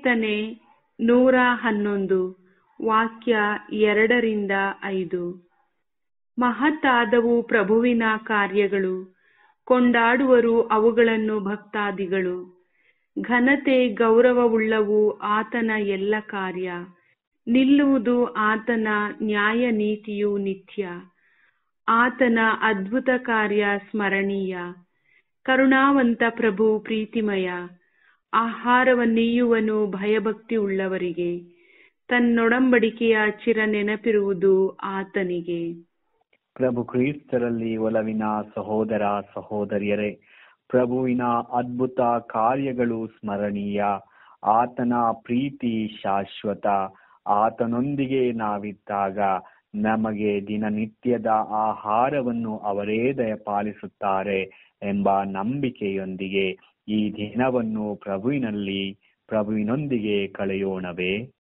ಕೀರ್ತನೆ 111 ವಾಕ್ಯ 2-5. ಮಹತ್ತಾದವು ಪ್ರಭುವಿನ ಕಾರ್ಯಗಳು, ಕೊಂಡಾಡುವರು ಅವುಗಳನ್ನು ಭಕ್ತಾದಿಗಳು. ಘನತೆ ಗೌರವವುಳ್ಳವು ಆತನ ಎಲ್ಲ ಕಾರ್ಯ, ನಿಲ್ಲುವುದು ಆತನ ನ್ಯಾಯ ನೀತಿಯು ನಿತ್ಯ. ಆತನ ಅದ್ಭುತ ಕಾರ್ಯ ಸ್ಮರಣೀಯ, ಕರುಣಾವಂತ ಪ್ರಭು ಪ್ರೀತಿಮಯ. ಆಹಾರವನ್ನೀಯುವನು ಭಯಭಕ್ತಿ ಉಳ್ಳವರಿಗೆ, ತನ್ನೊಡಂಬಡಿಕೆಯ ಚಿರ ನೆನಪಿರುವುದು ಆತನಿಗೆ. ಪ್ರಭು ಕ್ರಿಸ್ತರಲ್ಲಿ ಒಲವಿನ ಸಹೋದರ ಸಹೋದರಿಯರೇ, ಪ್ರಭುವಿನ ಅದ್ಭುತ ಕಾರ್ಯಗಳು ಸ್ಮರಣೀಯ, ಆತನ ಪ್ರೀತಿ ಶಾಶ್ವತ. ಆತನೊಂದಿಗೆ ನಾವಿದ್ದಾಗ ನಮಗೆ ದಿನನಿತ್ಯದ ಆಹಾರವನ್ನು ಅವರೇ ದಯಪಾಲಿಸುತ್ತಾರೆ ಎಂಬ ನಂಬಿಕೆಯೊಂದಿಗೆ ಈ ದಿನವನ್ನು ಪ್ರಭುವಿನೊಂದಿಗೆ ಕಳೆಯೋಣವೇ.